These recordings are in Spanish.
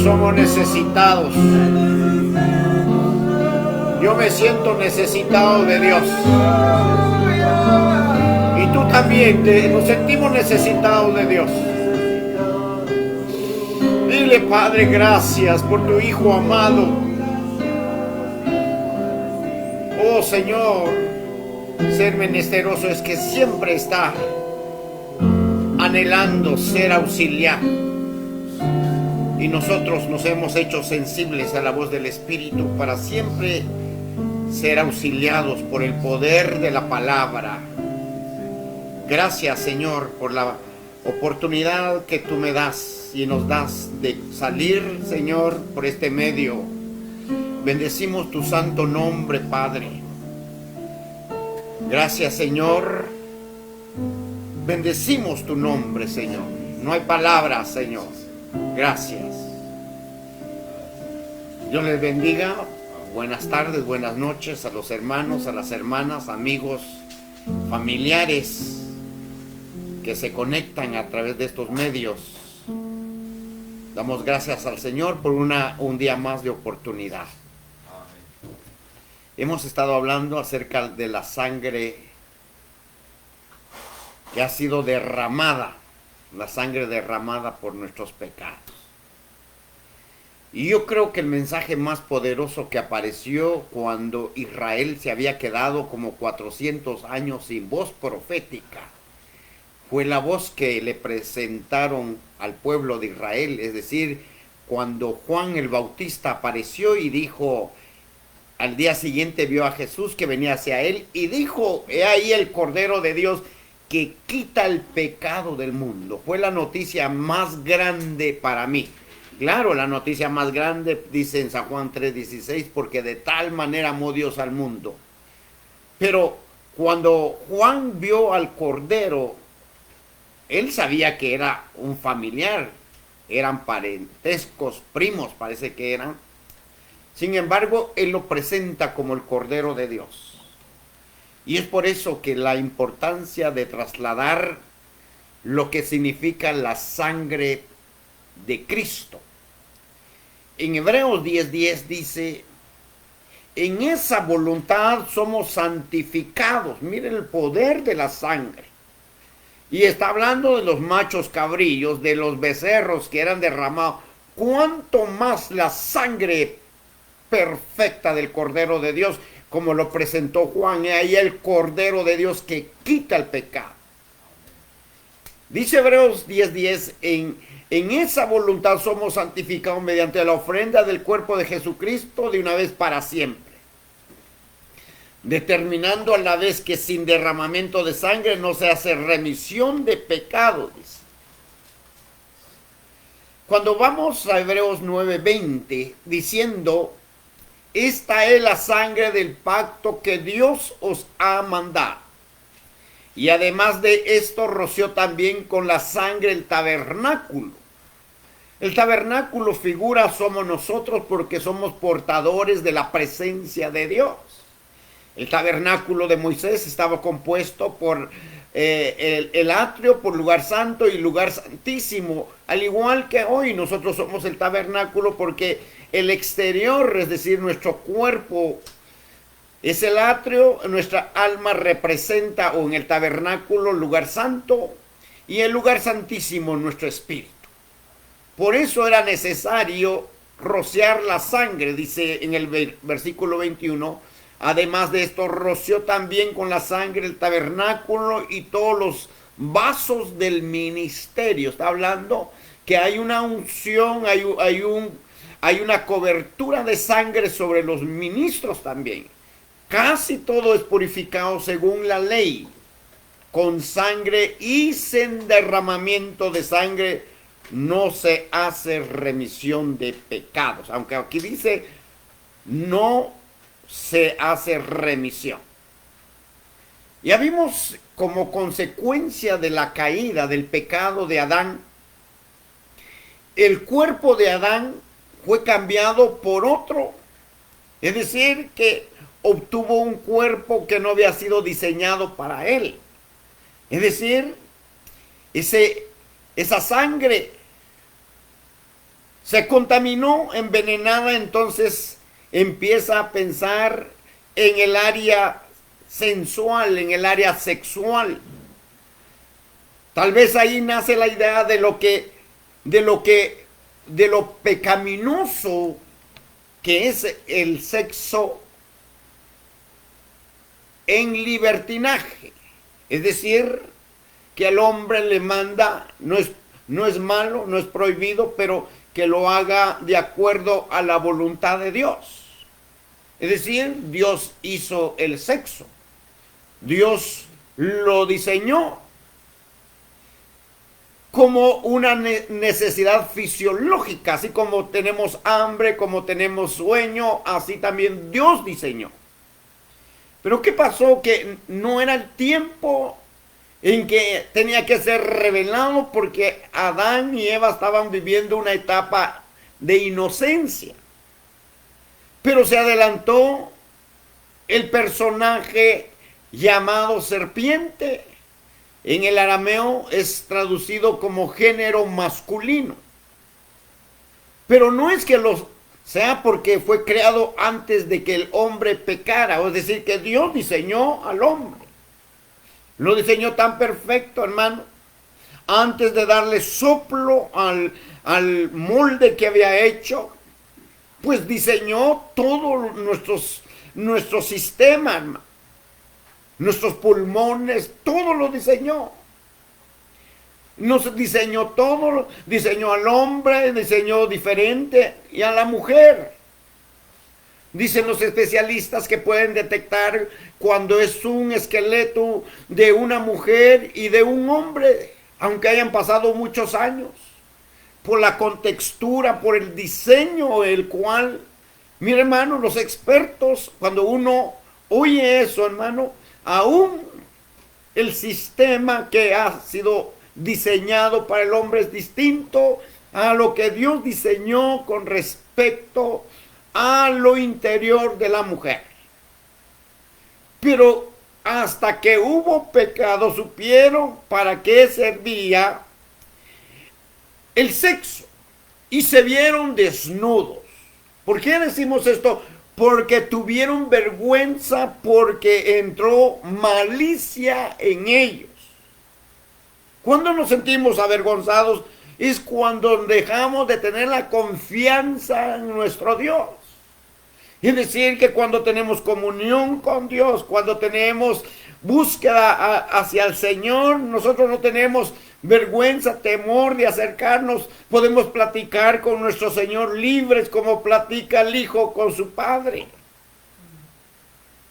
Somos necesitados. Yo me siento necesitado de Dios. Y tú también nos sentimos necesitados de Dios. Dile, Padre, gracias por tu Hijo amado. Oh Señor, ser menesteroso es que siempre está anhelando ser auxiliar. Y nosotros nos hemos hecho sensibles a la voz del Espíritu para siempre ser auxiliados por el poder de la palabra. Gracias, Señor, por la oportunidad que tú me das y nos das de salir, Señor, por este medio. Bendecimos tu santo nombre, Padre. Gracias, Señor. Bendecimos tu nombre, Señor. No hay palabras, Señor. Gracias. Dios les bendiga. Buenas tardes, buenas noches a los hermanos, a las hermanas, amigos, familiares que se conectan a través de estos medios. Damos gracias al Señor por un día más de oportunidad. Hemos estado hablando acerca de la sangre que ha sido derramada, la sangre derramada por nuestros pecados. Y yo creo que el mensaje más poderoso que apareció cuando Israel se había quedado como 400 años sin voz profética fue la voz que le presentaron al pueblo de Israel, es decir, cuando Juan el Bautista apareció y dijo, al día siguiente vio a Jesús que venía hacia él y dijo, he ahí el Cordero de Dios que quita el pecado del mundo. Fue la noticia más grande para mí. Claro, la noticia más grande dice en San Juan 3:16, porque de tal manera amó Dios al mundo. Pero cuando Juan vio al Cordero, él sabía que era un familiar, eran parentescos, primos parece que eran. Sin embargo, él lo presenta como el Cordero de Dios. Y es por eso que la importancia de trasladar lo que significa la sangre de Cristo. En Hebreos 10:10 dice, en esa voluntad somos santificados. Miren el poder de la sangre. Y está hablando de los machos cabrillos, de los becerros que eran derramados. ¿Cuánto más la sangre perfecta del Cordero de Dios, como lo presentó Juan? Y ahí el Cordero de Dios que quita el pecado. Dice Hebreos 10:10, en esa voluntad somos santificados mediante la ofrenda del cuerpo de Jesucristo de una vez para siempre, determinando a la vez que sin derramamiento de sangre no se hace remisión de pecados. Cuando vamos a Hebreos 9:20, diciendo, esta es la sangre del pacto que Dios os ha mandado. Y además de esto roció también con la sangre el tabernáculo. El tabernáculo figura somos nosotros porque somos portadores de la presencia de Dios. El tabernáculo de Moisés estaba compuesto por el atrio, por lugar santo y lugar santísimo. Al igual que hoy nosotros somos el tabernáculo porque el exterior, es decir, nuestro cuerpo es el atrio, nuestra alma representa o en el tabernáculo lugar santo y el lugar santísimo nuestro espíritu. Por eso era necesario rociar la sangre, dice en el versículo 21, además de esto roció también con la sangre el tabernáculo y todos los vasos del ministerio. Está hablando que hay una unción, hay una cobertura de sangre sobre los ministros también. Casi todo es purificado según la ley, con sangre y sin derramamiento de sangre no se hace remisión de pecados. Aunque aquí dice no se hace remisión. Ya vimos como consecuencia de la caída del pecado de Adán, el cuerpo de Adán fue cambiado por otro. Es decir, que obtuvo un cuerpo que no había sido diseñado para él. Es decir, esa sangre se contaminó, envenenada, entonces empieza a pensar en el área sensual, en el área sexual. Tal vez ahí nace la idea de lo pecaminoso que es el sexo en libertinaje. Es decir, que al hombre le manda, no es malo, no es prohibido, pero que lo haga de acuerdo a la voluntad de Dios. Es decir, Dios hizo el sexo, Dios lo diseñó como una necesidad fisiológica, así como tenemos hambre, como tenemos sueño, así también Dios diseñó. Pero ¿qué pasó? Que no era el tiempo en que tenía que ser revelado porque Adán y Eva estaban viviendo una etapa de inocencia. Pero se adelantó el personaje llamado serpiente. En el arameo es traducido como género masculino. Pero no es que los sea porque fue creado antes de que el hombre pecara, es decir, que Dios diseñó al hombre. Lo diseñó tan perfecto, hermano, antes de darle soplo al molde que había hecho, pues diseñó todo nuestro sistema, hermano, nuestros pulmones, todo lo diseñó. Nos diseñó todo, diseñó al hombre, diseñó diferente y a la mujer. Dicen los especialistas que pueden detectar cuando es un esqueleto de una mujer y de un hombre, aunque hayan pasado muchos años, por la contextura, por el diseño, el cual, mire hermano, los expertos, cuando uno oye eso, hermano, aún el sistema que ha sido diseñado para el hombre es distinto a lo que Dios diseñó con respecto a lo interior de la mujer. Pero hasta que hubo pecado supieron para qué servía el sexo y se vieron desnudos. ¿Por qué decimos esto? Porque tuvieron vergüenza, porque entró malicia en ellos. Cuando nos sentimos avergonzados es cuando dejamos de tener la confianza en nuestro Dios. Es decir, que cuando tenemos comunión con Dios, cuando tenemos búsqueda hacia el Señor, nosotros no tenemos vergüenza, temor de acercarnos, podemos platicar con nuestro Señor libres como platica el Hijo con su Padre.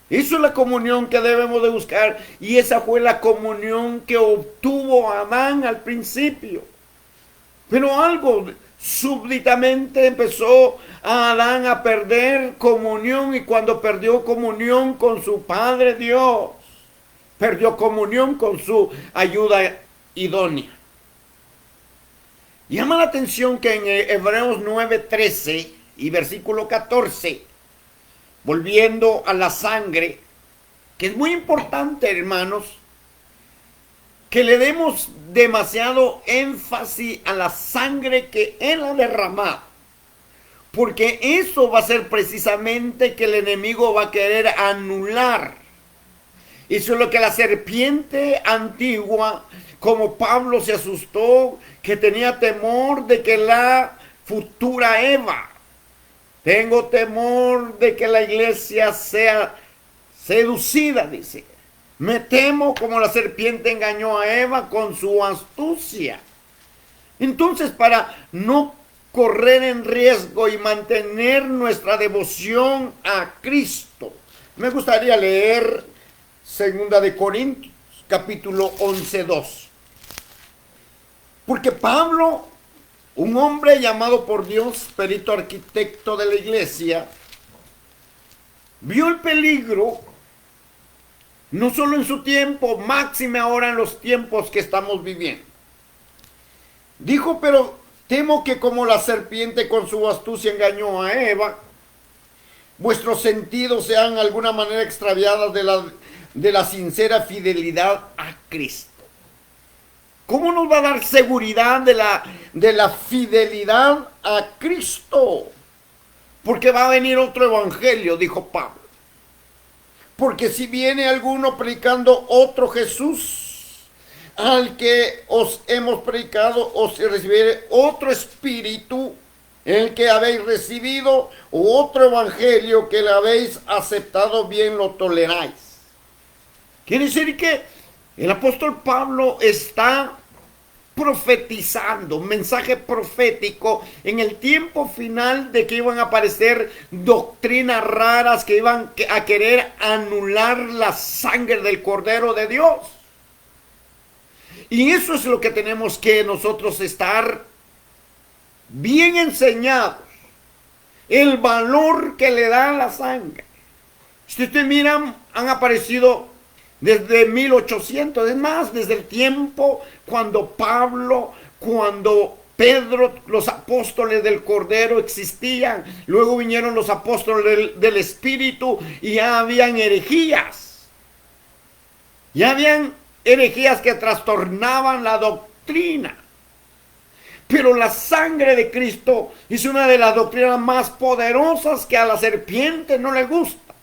Eso es la comunión que debemos de buscar y esa fue la comunión que obtuvo Adán al principio. Pero algo súbitamente empezó a Adán a perder comunión y cuando perdió comunión con su Padre Dios, perdió comunión con su ayuda idónea. Llama la atención que en Hebreos 9:13 y versículo 14, volviendo a la sangre, que es muy importante, hermanos, que le demos demasiado énfasis a la sangre que Él ha derramado. Porque eso va a ser precisamente que el enemigo va a querer anular. Eso es lo que la serpiente antigua, como Pablo se asustó, que tenía temor de que la futura Eva, tengo temor de que la iglesia sea seducida, dice. Me temo como la serpiente engañó a Eva con su astucia. Entonces, para no correr en riesgo y mantener nuestra devoción a Cristo, me gustaría leer 2 Corintios, capítulo 11:2. Porque Pablo, un hombre llamado por Dios, perito arquitecto de la iglesia, vio el peligro, no solo en su tiempo, máxime ahora en los tiempos que estamos viviendo. Dijo, pero temo que como la serpiente con su astucia engañó a Eva, vuestros sentidos sean de alguna manera extraviados de la sincera fidelidad a Cristo. ¿Cómo nos va a dar seguridad de la fidelidad a Cristo? Porque va a venir otro evangelio, dijo Pablo. Porque si viene alguno predicando otro Jesús, al que os hemos predicado, os recibiere otro espíritu, el que habéis recibido, o otro evangelio que le habéis aceptado, bien lo toleráis. Quiere decir que el apóstol Pablo está profetizando, un mensaje profético en el tiempo final de que iban a aparecer doctrinas raras que iban a querer anular la sangre del Cordero de Dios. Y eso es lo que tenemos que nosotros estar bien enseñados, el valor que le da la sangre. Si ustedes miran, han aparecido desde 1800, es más, desde el tiempo cuando Pablo, cuando Pedro, los apóstoles del Cordero existían, luego vinieron los apóstoles del Espíritu y ya habían herejías. Ya habían herejías que trastornaban la doctrina. Pero la sangre de Cristo es una de las doctrinas más poderosas que a la serpiente no le gusta.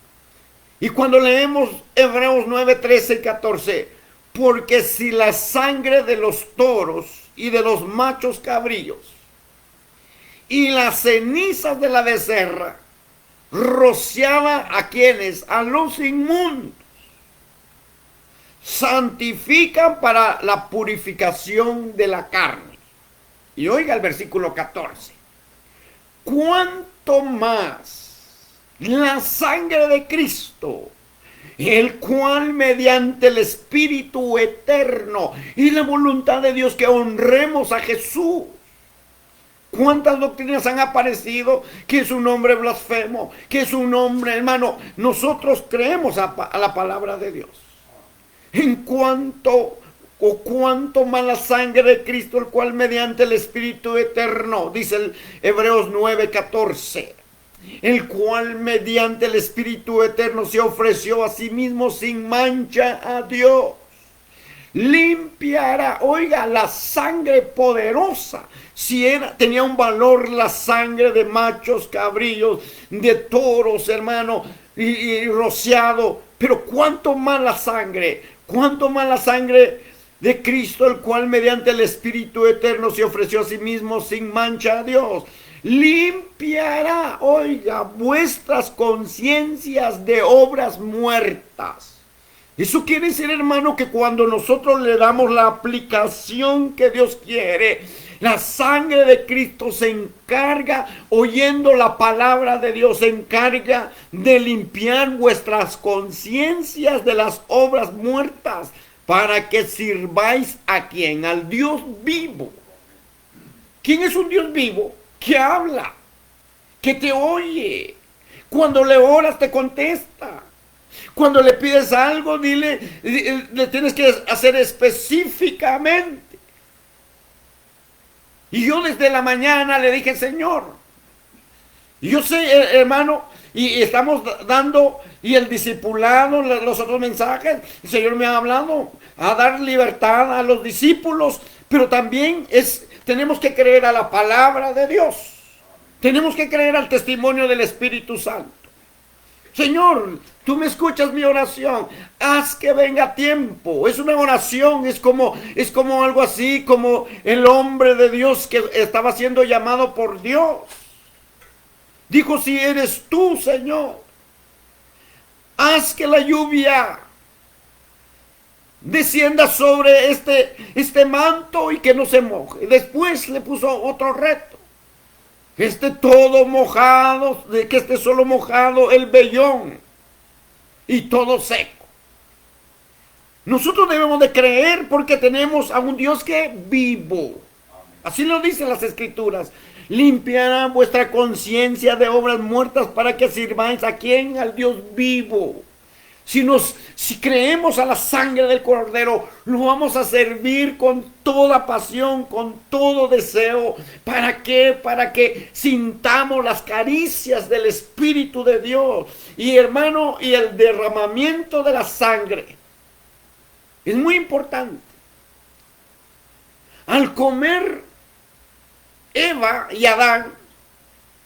Y cuando leemos Hebreos 9, 13 y 14, porque si la sangre de los toros y de los machos cabríos y las cenizas de la becerra rociaba a quienes, a los inmundos, santifican para la purificación de la carne. Y oiga el versículo 14. ¿Cuánto más la sangre de Cristo, el cual mediante el Espíritu eterno y la voluntad de Dios que honremos a Jesús? ¿Cuántas doctrinas han aparecido? Que es un hombre blasfemo, que es un hombre, hermano. Nosotros creemos a la palabra de Dios. Cuánto más la sangre de Cristo, el cual mediante el Espíritu eterno, dice el Hebreos 9:14, el cual mediante el Espíritu eterno se ofreció a sí mismo sin mancha a Dios. Limpiará, oiga, la sangre poderosa. Si tenía un valor la sangre de machos, cabrillos, de toros, hermano, y rociado. Pero cuánto más la sangre de Cristo, el cual mediante el Espíritu eterno se ofreció a sí mismo sin mancha a Dios. Limpiará, oiga, vuestras conciencias de obras muertas. Eso quiere decir, hermano, que cuando nosotros le damos la aplicación que Dios quiere, la sangre de Cristo se encarga, oyendo la palabra de Dios, se encarga de limpiar vuestras conciencias de las obras muertas, para que sirváis a ¿quién? Al Dios vivo. ¿Quién es un Dios vivo? Que habla, que te oye. Cuando le oras te contesta. Cuando le pides algo, le tienes que hacer específicamente. Y yo desde la mañana le dije, Señor, yo sé, hermano, y estamos dando, y el discipulado, los otros mensajes, el Señor me ha hablado a dar libertad a los discípulos, pero también tenemos que creer a la palabra de Dios. Tenemos que creer al testimonio del Espíritu Santo. Señor, tú me escuchas mi oración, haz que venga tiempo. Es una oración, es como algo así, como el hombre de Dios que estaba siendo llamado por Dios. Dijo, si eres tú, Señor, haz que la lluvia descienda sobre este manto y que no se moje. Después le puso otro reto. Que esté todo mojado, que esté solo mojado el vellón y todo seco. Nosotros debemos de creer porque tenemos a un Dios que es vivo. Así lo dicen las Escrituras. Limpiará vuestra conciencia de obras muertas para que sirváis a ¿quién? Al Dios vivo. Si creemos a la sangre del Cordero, lo vamos a servir con toda pasión, con todo deseo. ¿Para qué? Para que sintamos las caricias del Espíritu de Dios. Y hermano, y el derramamiento de la sangre es muy importante. Al comer Eva y Adán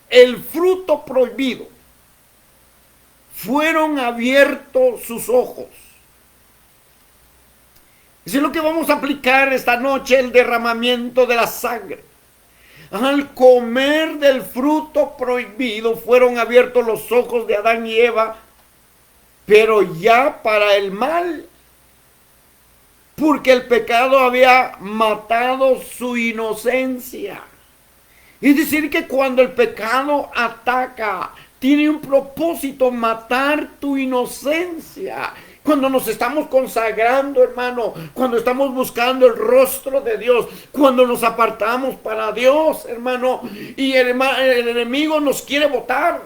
el fruto prohibido, fueron abiertos sus ojos. Eso es lo que vamos a aplicar esta noche, el derramamiento de la sangre. Al comer del fruto prohibido, fueron abiertos los ojos de Adán y Eva, pero ya para el mal, porque el pecado había matado su inocencia. Es decir, que cuando el pecado ataca, tiene un propósito, matar tu inocencia. Cuando nos estamos consagrando, hermano, cuando estamos buscando el rostro de Dios, cuando nos apartamos para Dios, hermano, y el enemigo nos quiere botar.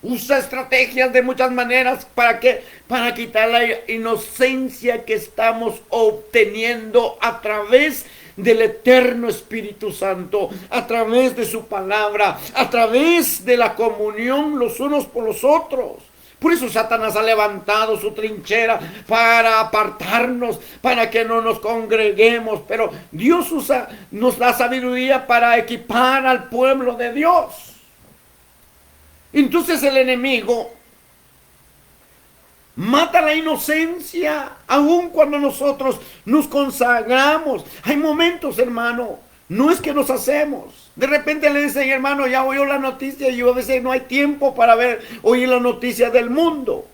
Usa estrategias de muchas maneras. ¿Para qué? Para quitar la inocencia que estamos obteniendo a través del eterno Espíritu Santo, a través de su palabra, a través de la comunión los unos por los otros. Por eso Satanás ha levantado su trinchera para apartarnos, para que no nos congreguemos. Pero Dios nos da sabiduría para equipar al pueblo de Dios. Entonces el enemigo mata la inocencia aun cuando nosotros nos consagramos. Hay momentos, hermano, no es que nos hacemos. De repente le dicen, hermano, ya oyó la noticia, y yo a veces no hay tiempo para oír la noticia del mundo.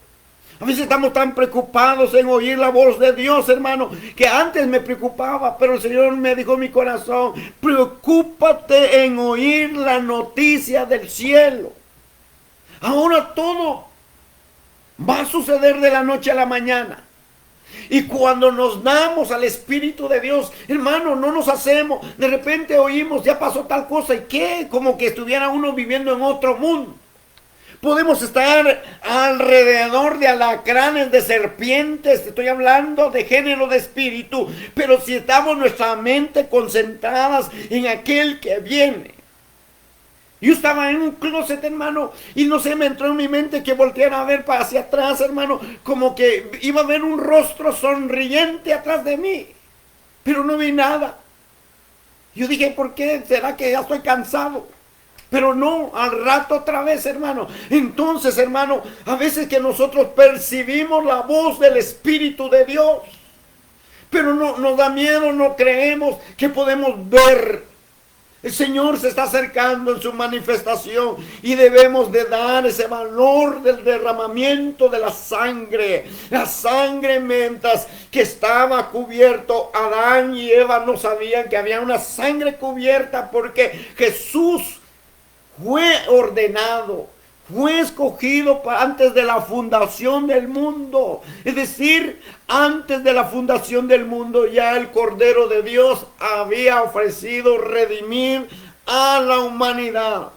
A veces estamos tan preocupados en oír la voz de Dios, hermano, que antes me preocupaba, pero el Señor me dijo en mi corazón, preocúpate en oír la noticia del cielo. Ahora todo va a suceder de la noche a la mañana. Y cuando nos damos al Espíritu de Dios, hermano, no nos hacemos. De repente oímos, ya pasó tal cosa, ¿y qué? Como que estuviera uno viviendo en otro mundo. Podemos estar alrededor de alacranes, de serpientes, estoy hablando de género de espíritu, pero si estamos nuestra mente concentradas en aquel que viene. Yo estaba en un closet, hermano, y no sé, me entró en mi mente que volteara a ver para hacia atrás, hermano, como que iba a ver un rostro sonriente atrás de mí, pero no vi nada. Yo dije, ¿por qué? ¿Será que ya estoy cansado? Pero no, al rato otra vez, hermano. Entonces, hermano, a veces que nosotros percibimos la voz del Espíritu de Dios, pero no nos da miedo, no creemos que podemos ver. El Señor se está acercando en su manifestación y debemos de dar ese valor del derramamiento de la sangre. La sangre, mientras que estaba cubierto, Adán y Eva no sabían que había una sangre cubierta, porque Jesús fue ordenado, fue escogido antes de la fundación del mundo. Es decir, antes de la fundación del mundo ya el Cordero de Dios había ofrecido redimir a la humanidad.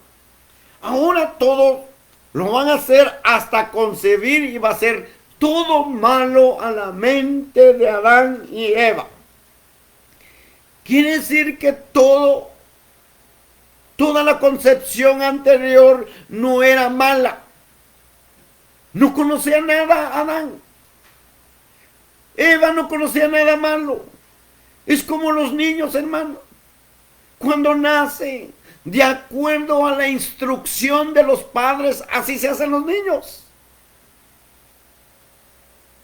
Ahora todo lo van a hacer hasta concebir, y va a ser todo malo a la mente de Adán y Eva. Quiere decir que toda la concepción anterior no era mala. No conocía nada Adán. Eva no conocía nada malo. Es como los niños, hermano. Cuando nacen, de acuerdo a la instrucción de los padres, así se hacen los niños.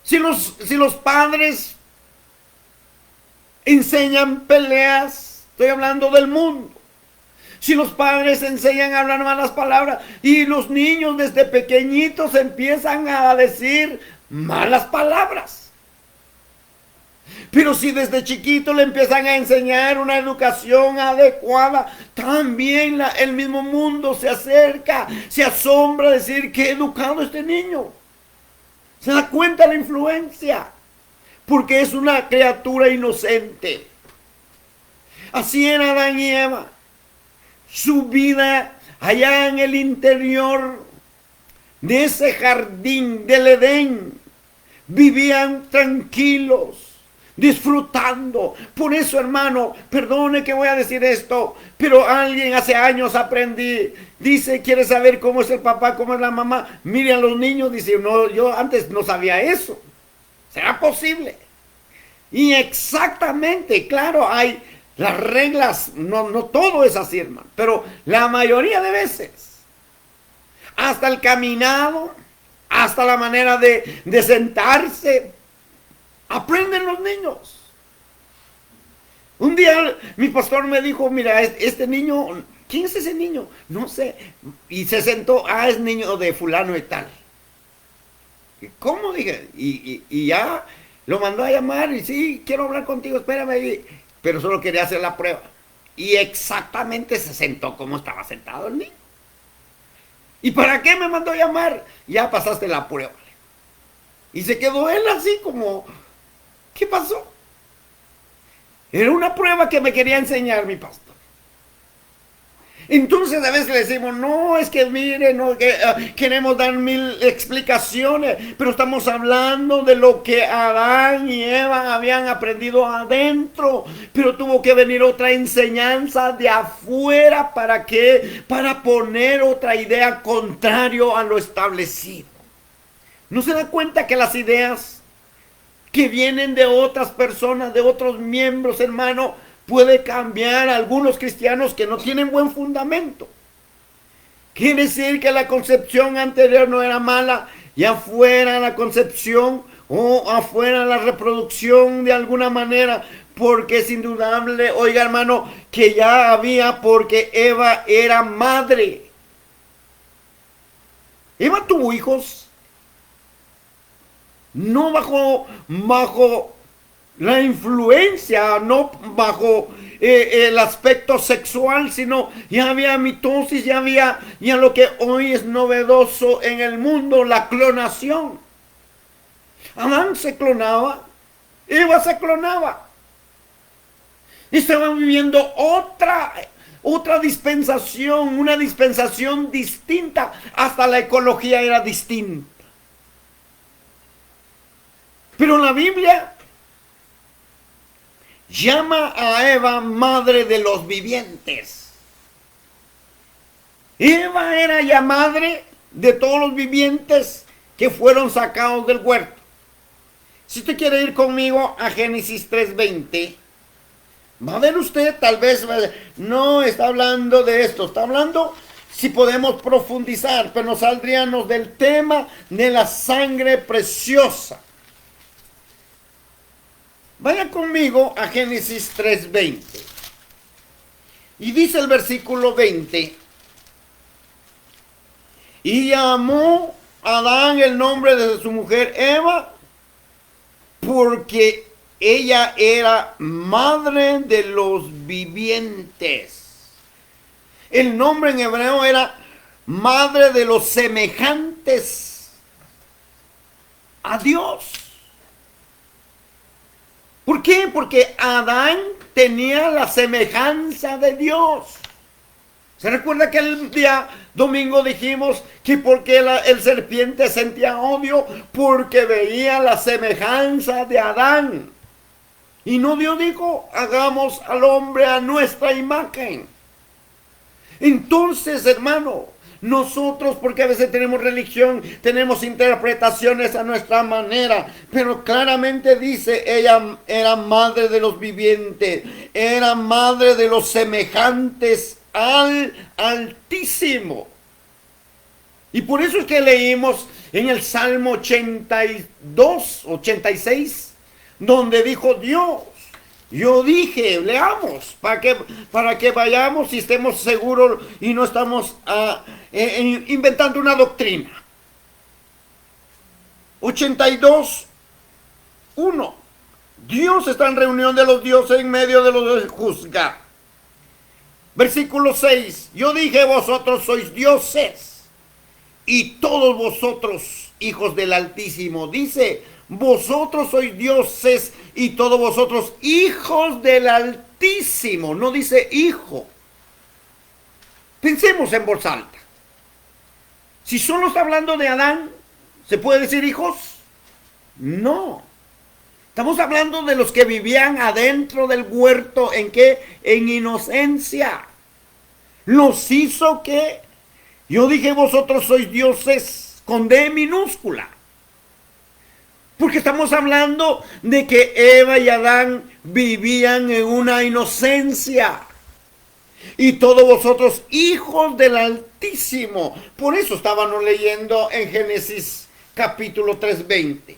Si los padres enseñan peleas, estoy hablando del mundo. Si los padres enseñan a hablar malas palabras, y los niños desde pequeñitos empiezan a decir malas palabras. Pero si desde chiquito le empiezan a enseñar una educación adecuada, también el mismo mundo se acerca, se asombra, decir qué educado este niño. Se da cuenta de la influencia, porque es una criatura inocente. Así era Adán y Eva. Su vida allá en el interior de ese jardín del Edén, vivían tranquilos, disfrutando. Por eso, hermano, perdone que voy a decir esto, pero alguien hace años aprendí, dice, ¿quiere saber cómo es el papá, cómo es la mamá? Mire a los niños, dice, no, yo antes no sabía eso. ¿Será posible? Y exactamente, claro, hay las reglas, no todo es así, hermano, pero la mayoría de veces, hasta el caminado, hasta la manera de sentarse, aprenden los niños. Un día mi pastor me dijo, mira, este niño, ¿quién es ese niño? No sé. Y se sentó, es niño de fulano y tal. ¿Cómo? Dije, y ya lo mandó a llamar, y sí, quiero hablar contigo, espérame. Pero solo quería hacer la prueba. Y exactamente se sentó como estaba sentado el niño. ¿Y para qué me mandó a llamar? Ya pasaste la prueba. Y se quedó él así como, ¿qué pasó? Era una prueba que me quería enseñar mi pastor. Entonces a veces le decimos, no, es que mire, no, queremos dar 1000 explicaciones, pero estamos hablando de lo que Adán y Eva habían aprendido adentro, pero tuvo que venir otra enseñanza de afuera. ¿Para qué? Para poner otra idea contrario a lo establecido. ¿No se da cuenta que las ideas que vienen de otras personas, de otros miembros, hermano, puede cambiar a algunos cristianos que no tienen buen fundamento? Quiere decir que la concepción anterior no era mala, y afuera la concepción o afuera la reproducción de alguna manera, porque es indudable, oiga hermano, que ya había, porque Eva era madre. Eva tuvo hijos, no bajo la influencia, no bajo el aspecto sexual, sino ya había mitosis, ya había ya lo que hoy es novedoso en el mundo, la clonación. Adán se clonaba, Eva se clonaba. Estaban viviendo otra dispensación, una dispensación distinta, hasta la ecología era distinta. Pero la Biblia llama a Eva madre de los vivientes. Eva era ya madre de todos los vivientes que fueron sacados del huerto. Si usted quiere ir conmigo a Génesis 3:20, va a ver usted, tal vez no está hablando de esto, está hablando si podemos profundizar, pero nos saldríamos del tema de la sangre preciosa. Vaya conmigo a Génesis 3:20. Y dice el versículo 20. Y llamó Adán el nombre de su mujer Eva, porque ella era madre de los vivientes. El nombre en hebreo era madre de los semejantes a Dios. ¿Por qué? Porque Adán tenía la semejanza de Dios. ¿Se recuerda que el día domingo dijimos que porque el serpiente sentía odio? Porque veía la semejanza de Adán. Y no Dios dijo, hagamos al hombre a nuestra imagen. Entonces, hermano, nosotros, porque a veces tenemos religión, tenemos interpretaciones a nuestra manera, pero claramente dice, ella era madre de los vivientes, era madre de los semejantes al Altísimo. Y por eso es que leímos en el Salmo 82, 86, donde dijo Dios, yo dije, leamos, para que vayamos y estemos seguros y no estamos inventando una doctrina. 82, 1. Dios está en reunión de los dioses en medio de los que juzga. Versículo 6. Yo dije, vosotros sois dioses y todos vosotros hijos del Altísimo. Dice, vosotros sois dioses y todos vosotros hijos del Altísimo. No dice hijo. Pensemos en voz alta. Si solo está hablando de Adán, ¿se puede decir hijos? No. Estamos hablando de los que vivían adentro del huerto. ¿En qué? En inocencia. Los hizo que yo dije, vosotros sois dioses con D minúscula. Porque estamos hablando de que Eva y Adán vivían en una inocencia. Y todos vosotros hijos del Altísimo. Por eso estábamos leyendo en Génesis capítulo 3:20.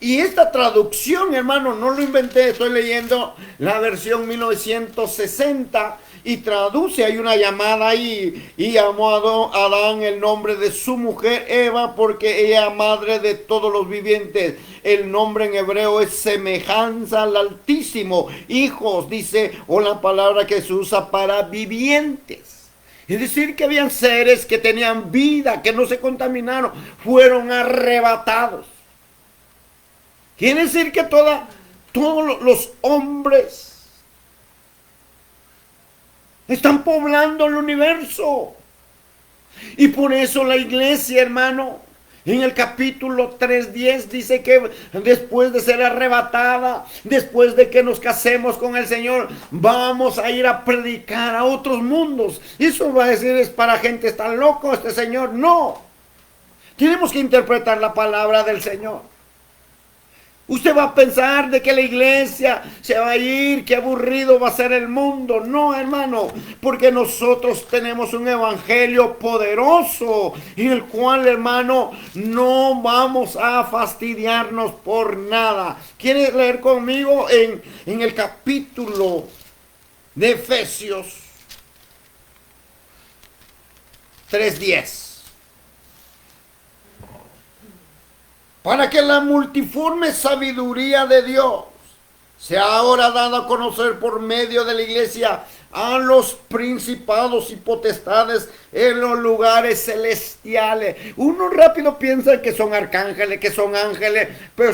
Y esta traducción, hermano, no lo inventé. Estoy leyendo la versión 1960 y traduce, hay una llamada ahí. Y llamó a Adán el nombre de su mujer Eva, porque ella es madre de todos los vivientes. El nombre en hebreo es semejanza al Altísimo. Hijos, dice, o la palabra que se usa para vivientes. Es decir, que habían seres que tenían vida, que no se contaminaron, fueron arrebatados. Quiere decir que todos los hombres están poblando el universo. Y por eso la iglesia, hermano, en el capítulo 3:10 dice que después de ser arrebatada, después de que nos casemos con el Señor, vamos a ir a predicar a otros mundos. Eso va a decir, es para gente tan loco este Señor. No. Tenemos que interpretar la palabra del Señor. Usted va a pensar de que la iglesia se va a ir, qué aburrido va a ser el mundo. No, hermano, porque nosotros tenemos un evangelio poderoso en el cual, hermano, no vamos a fastidiarnos por nada. ¿Quiere leer conmigo en el capítulo de Efesios 3:10? Para que la multiforme sabiduría de Dios sea ahora dada a conocer por medio de la iglesia a los principados y potestades en los lugares celestiales. Uno rápido piensa que son arcángeles, que son ángeles, pero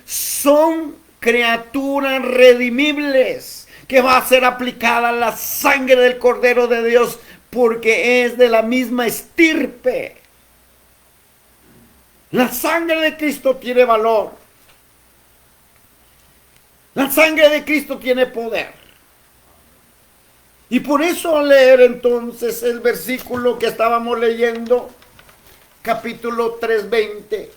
son criaturas redimibles, que va a ser aplicada la sangre del Cordero de Dios, porque es de la misma estirpe. La sangre de Cristo tiene valor. La sangre de Cristo tiene poder. Y por eso al leer entonces el versículo que estábamos leyendo, capítulo 3:20,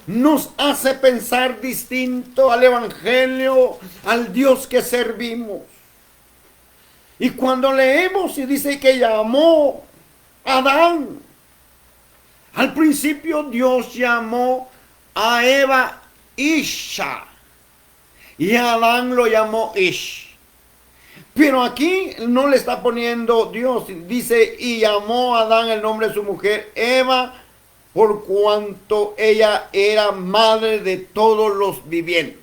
nos hace pensar distinto al evangelio, al Dios que servimos. Y cuando leemos y dice que llamó a Adán, al principio Dios llamó a Eva Isha y a Adán lo llamó Ish. Pero aquí no le está poniendo Dios, dice, y llamó a Adán el nombre de su mujer Eva, por cuanto ella era madre de todos los vivientes.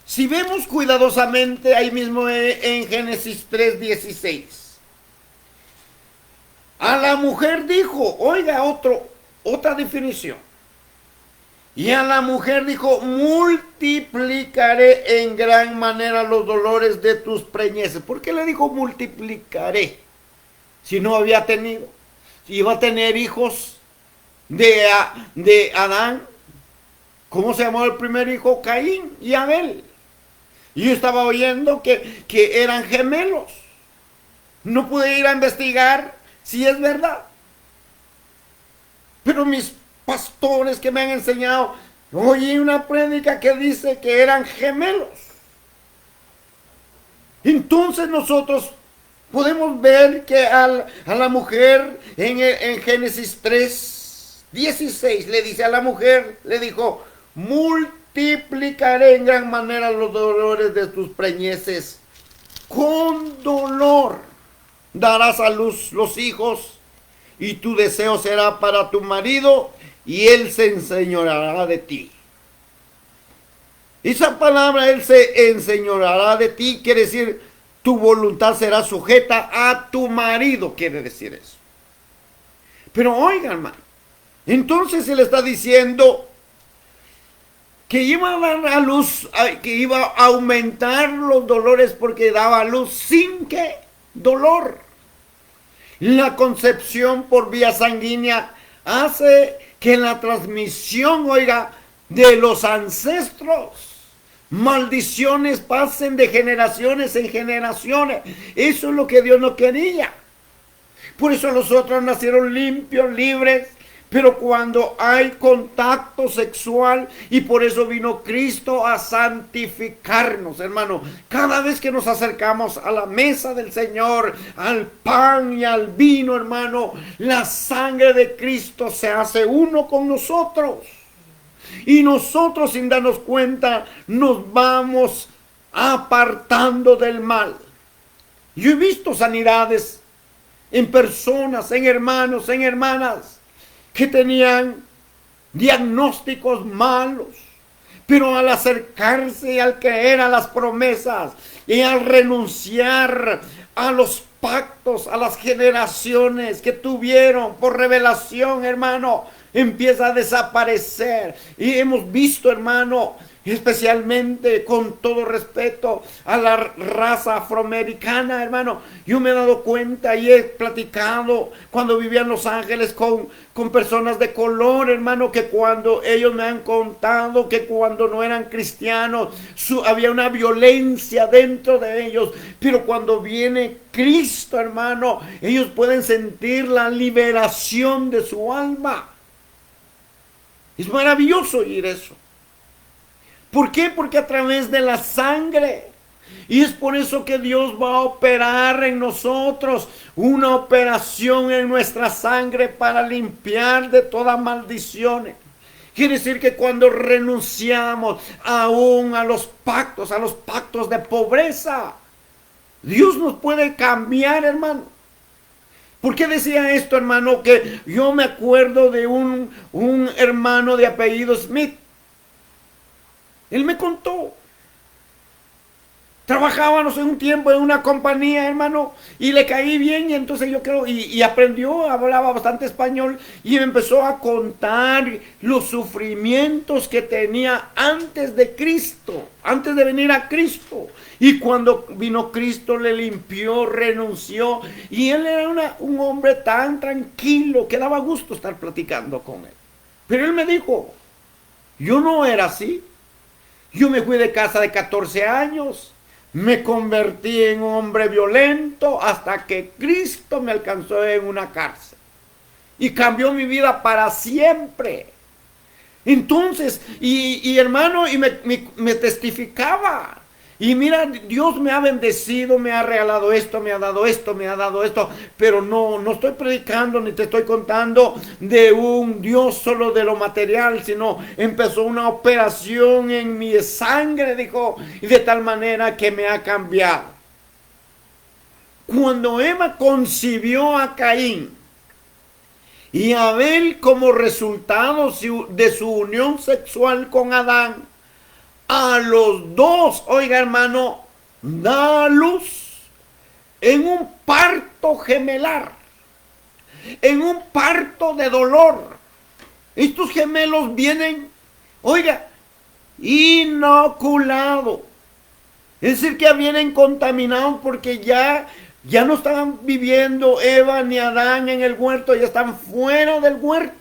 Si vemos cuidadosamente ahí mismo en Génesis 3:16. A la mujer dijo, oiga otra definición. Y a la mujer dijo, multiplicaré en gran manera los dolores de tus preñeces. ¿Por qué le dijo multiplicaré? Si no había tenido. Si iba a tener hijos de Adán. ¿Cómo se llamó el primer hijo? Caín y Abel. Y yo estaba oyendo que eran gemelos. No pude ir a investigar si es verdad. Pero mis pastores que me han enseñado, oí una prédica que dice que eran gemelos. Entonces nosotros podemos ver que a la mujer en Génesis 3:16 le dice a la mujer, le dijo, multiplicaré en gran manera los dolores de tus preñeces. Con dolor darás a luz los hijos, y tu deseo será para tu marido, y él se enseñoreará de ti. Esa palabra, él se enseñoreará de ti, quiere decir, tu voluntad será sujeta a tu marido, quiere decir eso. Pero oigan, hermano, entonces él está diciendo que iba a dar a luz, que iba a aumentar los dolores porque daba a luz sin que dolor. La concepción por vía sanguínea hace que la transmisión, oiga, de los ancestros, maldiciones pasen de generaciones en generaciones. Eso es lo que Dios no quería. Por eso los otros nacieron limpios, libres. Pero cuando hay contacto sexual, y por eso vino Cristo a santificarnos, hermano. Cada vez que nos acercamos a la mesa del Señor, al pan y al vino, hermano, la sangre de Cristo se hace uno con nosotros. Y nosotros, sin darnos cuenta, nos vamos apartando del mal. Yo he visto sanidades en personas, en hermanos, en hermanas, que tenían diagnósticos malos, pero al acercarse y al creer a las promesas y al renunciar a los pactos, a las generaciones que tuvieron por revelación, hermano, empieza a desaparecer. Y hemos visto, hermano, especialmente con todo respeto a la raza afroamericana, hermano. Yo me he dado cuenta y he platicado cuando vivía en Los Ángeles con personas de color, hermano, que cuando ellos me han contado que cuando no eran cristianos había una violencia dentro de ellos, pero cuando viene Cristo, hermano, ellos pueden sentir la liberación de su alma. Es maravilloso oír eso. ¿Por qué? Porque a través de la sangre. Y es por eso que Dios va a operar en nosotros una operación en nuestra sangre para limpiar de toda maldición. Quiere decir que cuando renunciamos aún a los pactos de pobreza, Dios nos puede cambiar, hermano. ¿Por qué decía esto, hermano? Que yo me acuerdo de un hermano de apellido Smith. Él me contó. Trabajábamos en un tiempo en una compañía, hermano, y le caí bien, y entonces yo creo, y aprendió, hablaba bastante español, y me empezó a contar los sufrimientos que tenía antes de Cristo, antes de venir a Cristo. Y cuando vino Cristo le limpió, renunció, y él era un hombre tan tranquilo que daba gusto estar platicando con él. Pero él me dijo, yo no era así. Yo me fui de casa de 14 años, me convertí en un hombre violento hasta que Cristo me alcanzó en una cárcel y cambió mi vida para siempre. Entonces, y hermano, y me testificaba. Y mira, Dios me ha bendecido, me ha regalado esto, me ha dado esto, me ha dado esto. Pero no estoy predicando ni te estoy contando de un Dios solo de lo material, sino empezó una operación en mi sangre, dijo, y de tal manera que me ha cambiado. Cuando Eva concibió a Caín y Abel como resultado de su unión sexual con Adán, a los dos, oiga hermano, da a luz en un parto gemelar, en un parto de dolor. Estos gemelos vienen, oiga, inoculados. Es decir, que vienen contaminados porque ya no estaban viviendo Eva ni Adán en el huerto, ya están fuera del huerto.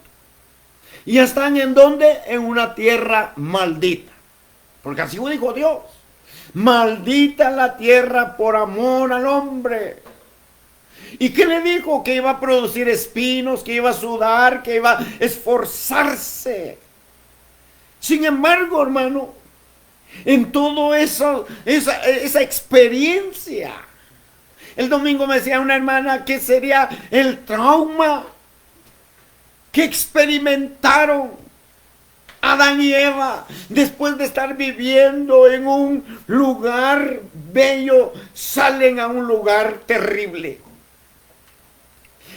Y ya están en donde, en una tierra maldita. Porque así lo dijo Dios. Maldita la tierra por amor al hombre. ¿Y qué le dijo? Que iba a producir espinos, que iba a sudar, que iba a esforzarse. Sin embargo, hermano, en todo eso, esa experiencia, el domingo me decía una hermana que sería el trauma que experimentaron Adán y Eva, después de estar viviendo en un lugar bello, salen a un lugar terrible.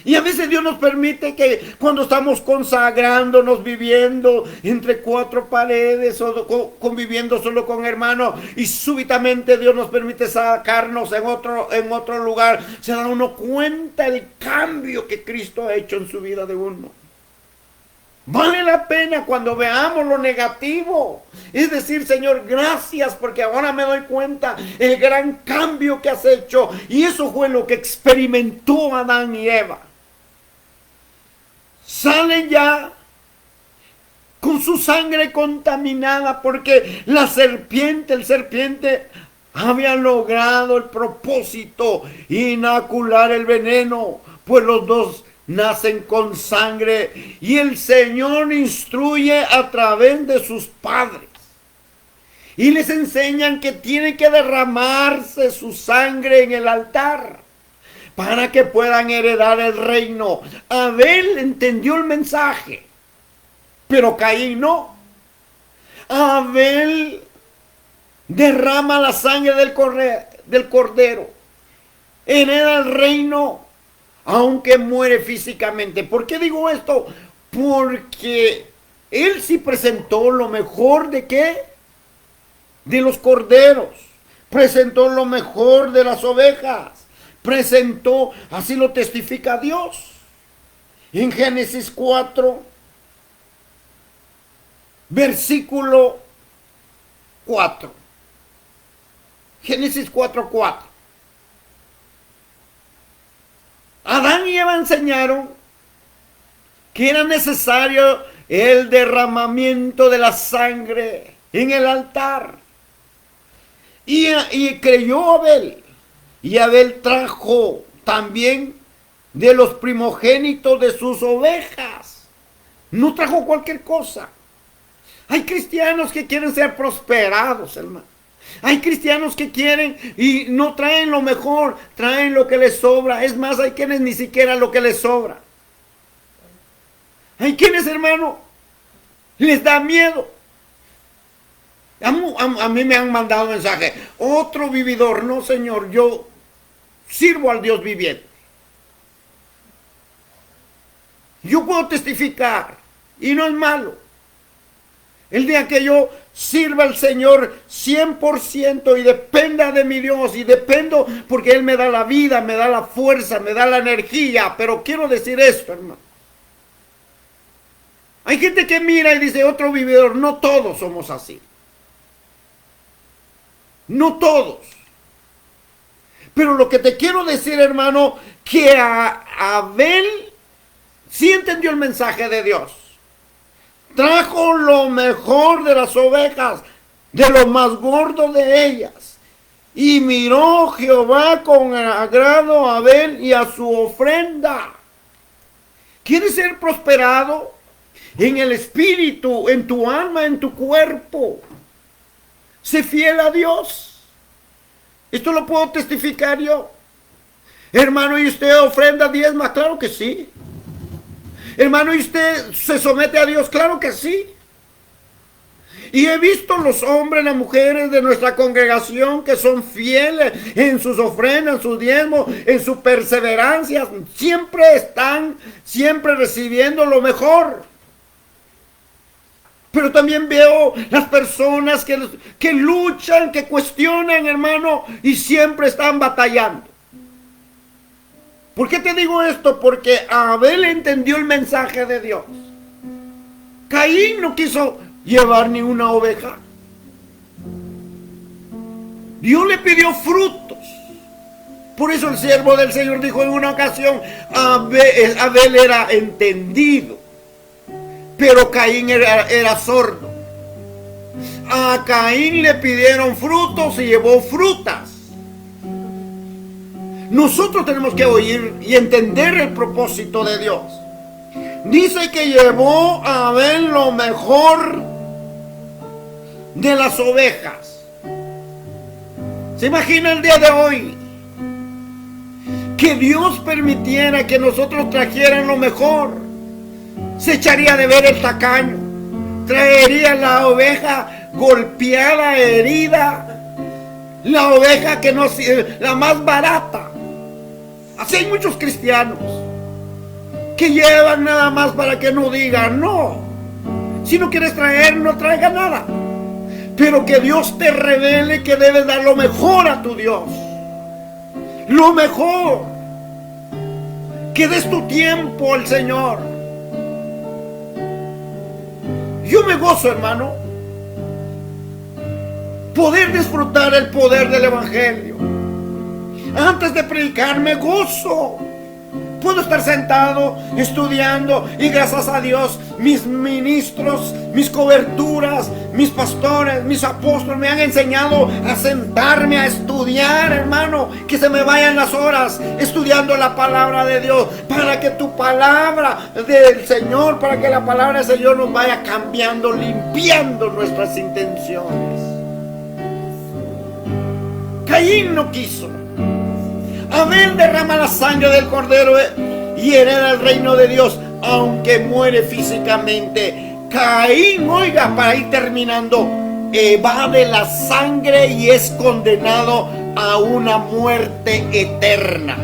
Y a veces Dios nos permite que cuando estamos consagrándonos, viviendo entre cuatro paredes o conviviendo solo con hermanos, y súbitamente Dios nos permite sacarnos en otro lugar, se da uno cuenta el cambio que Cristo ha hecho en su vida de uno. Vale la pena cuando veamos lo negativo. Es decir, Señor, gracias porque ahora me doy cuenta el gran cambio que has hecho. Y eso fue lo que experimentó Adán y Eva. Salen ya con su sangre contaminada porque el serpiente había logrado el propósito, inocular el veneno, pues los dos nacen con sangre y el Señor instruye a través de sus padres y les enseñan que tiene que derramarse su sangre en el altar para que puedan heredar el reino. Abel entendió el mensaje, pero Caín no. Abel derrama la sangre del cordero, hereda el reino, aunque muere físicamente. ¿Por qué digo esto? Porque él sí presentó lo mejor de ¿qué? De los corderos. Presentó lo mejor de las ovejas. Presentó, así lo testifica Dios. En Génesis 4, versículo 4. Génesis 4:4. Adán y Eva enseñaron que era necesario el derramamiento de la sangre en el altar. Y creyó Abel. Y Abel trajo también de los primogénitos de sus ovejas. No trajo cualquier cosa. Hay cristianos que quieren ser prosperados, hermano. Hay cristianos que quieren y no traen lo mejor, traen lo que les sobra. Es más, hay quienes ni siquiera lo que les sobra. Hay quienes, hermano, les da miedo. A mí me han mandado mensaje. Otro vividor. No, Señor, yo sirvo al Dios viviente. Yo puedo testificar y no es malo. El día que yo sirva al Señor 100% y dependa de mi Dios y dependo porque Él me da la vida, me da la fuerza, me da la energía. Pero quiero decir esto, hermano. Hay gente que mira y dice otro vividor. No todos somos así. No todos. Pero lo que te quiero decir, hermano, que Abel sí entendió el mensaje de Dios. Trajo lo mejor de las ovejas, de lo más gordo de ellas. Y miró Jehová con agrado a Abel y a su ofrenda. ¿Quieres ser prosperado en el espíritu, en tu alma, en tu cuerpo? Sé fiel a Dios. Esto lo puedo testificar yo. Hermano, ¿y usted ofrenda diezma? Claro que sí. Hermano, ¿y usted se somete a Dios? Claro que sí. Y he visto los hombres, las mujeres de nuestra congregación que son fieles en sus ofrendas, en sus diezmos, en su perseverancia. Siempre están, siempre recibiendo lo mejor. Pero también veo las personas que luchan, que cuestionan, hermano, y siempre están batallando. ¿Por qué te digo esto? Porque Abel entendió el mensaje de Dios. Caín no quiso llevar ni una oveja. Dios le pidió frutos. Por eso el siervo del Señor dijo en una ocasión, Abel era entendido, pero Caín era sordo. A Caín le pidieron frutos y llevó frutas. Nosotros tenemos que oír y entender el propósito de Dios. Dice que llevó a Abel lo mejor de las ovejas. ¿Se imagina el día de hoy? Que Dios permitiera que nosotros trajeran lo mejor. Se echaría de ver el tacaño. Traería la oveja golpeada, herida. La oveja que no, la más barata. Así hay muchos cristianos que llevan nada más para que no digan no. Si no quieres traer, no traiga nada. Pero que Dios te revele que debes dar lo mejor a tu Dios. Lo mejor. Que des tu tiempo al Señor. Yo me gozo, hermano, poder disfrutar el poder del Evangelio. Antes de predicar me gozo. Puedo estar sentado estudiando y gracias a Dios mis ministros, mis coberturas, mis pastores, mis apóstoles me han enseñado a sentarme a estudiar, hermano, que se me vayan las horas estudiando la palabra de Dios, para que tu palabra del Señor, para que la palabra del Señor nos vaya cambiando, limpiando nuestras intenciones. Caín no quiso. Abel derrama la sangre del cordero y hereda el reino de Dios, aunque muere físicamente. Caín, oiga, para ir terminando, evade la sangre y es condenado a una muerte eterna.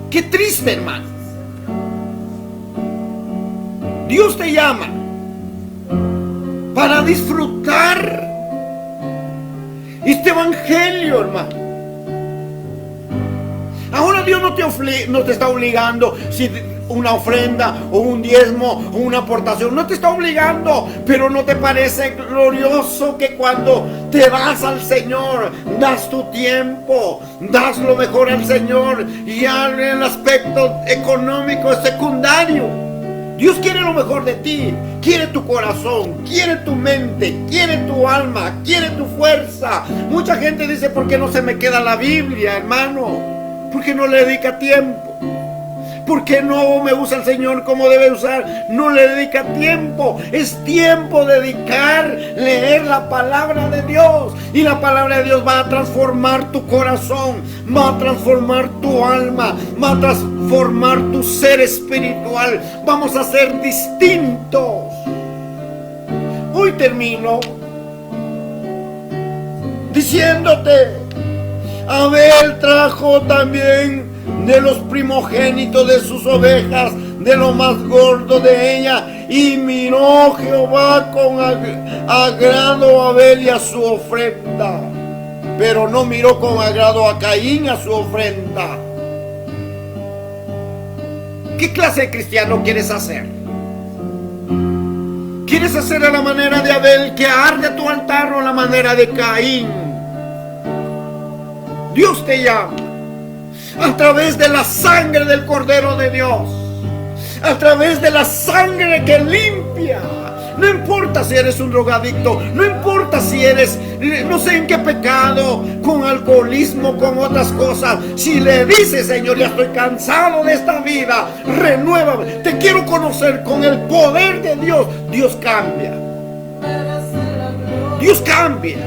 Qué triste, hermano. Dios te llama para disfrutar este evangelio, hermano. Ahora Pero Dios no te está obligando si una ofrenda o un diezmo o una aportación. No te está obligando. Pero ¿no te parece glorioso que cuando te das al Señor, das tu tiempo, das lo mejor al Señor, y ya en el aspecto económico es secundario? Dios quiere lo mejor de ti, quiere tu corazón, quiere tu mente, quiere tu alma, quiere tu fuerza. Mucha gente dice: ¿por qué no se me queda la Biblia, hermano? Porque no le dedica tiempo. ¿Por qué no me usa el Señor como debe usar? No le dedica tiempo. Es tiempo de dedicar, leer la palabra de Dios. Y la palabra de Dios va a transformar tu corazón, va a transformar tu alma, va a transformar tu ser espiritual. Vamos a ser distintos. Hoy termino diciéndote: Abel trajo también de los primogénitos de sus ovejas, de lo más gordo de ella, y miró Jehová con agrado a Abel y a su ofrenda, pero no miró con agrado a Caín a su ofrenda. ¿Qué clase de cristiano quieres hacer? ¿Quieres hacer a la manera de Abel, que arde tu altar, o a la manera de Caín? Dios te llama a través de la sangre del Cordero de Dios, a través de la sangre que limpia. No importa si eres un drogadicto, no importa si eres, no sé en qué pecado, con alcoholismo, con otras cosas. Si le dices: Señor, ya estoy cansado de esta vida, renuévame, te quiero conocer, con el poder de Dios, Dios cambia. Dios cambia.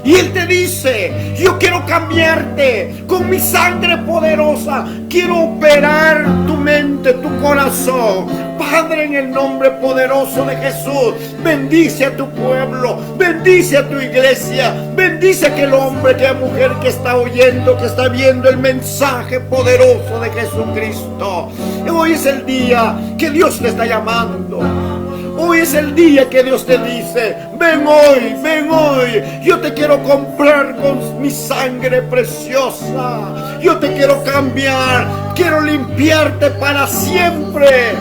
Y Él te dice: yo quiero cambiarte con mi sangre poderosa. Quiero operar tu mente, tu corazón. Padre, en el nombre poderoso de Jesús, bendice a tu pueblo, bendice a tu iglesia, bendice a aquel hombre, aquella mujer que está oyendo, que está viendo el mensaje poderoso de Jesucristo. Hoy es el día que Dios te está llamando. Hoy es el día que Dios te dice: ven hoy, ven hoy. Yo te quiero comprar con mi sangre preciosa. Yo te quiero cambiar. Quiero limpiarte para siempre.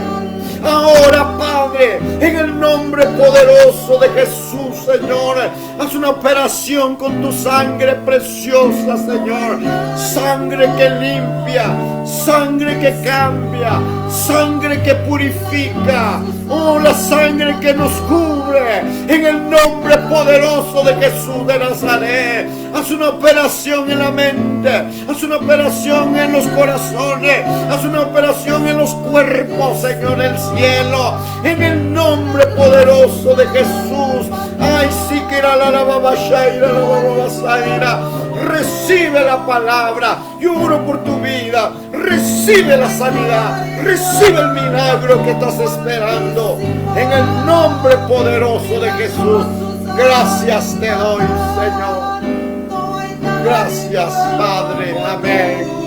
Ahora, Padre, en el nombre poderoso de Jesús, Señor, haz una operación con tu sangre preciosa, Señor. Sangre que limpia, sangre que cambia, sangre que purifica. Oh, la sangre que nos cubre, en el nombre poderoso de Jesús de Nazaret. Haz una operación en la mente, haz una operación en los corazones, haz una operación en los cuerpos, Señor del cielo, en el nombre poderoso de Jesús. Ay, sí que era la babashaira, la babasaira. Recibe la palabra. Yo oro por tu vida. Recibe la sanidad, recibe el milagro que estás esperando, en el nombre poderoso de Jesús. Gracias te doy, Señor. Gracias, Padre. Amén.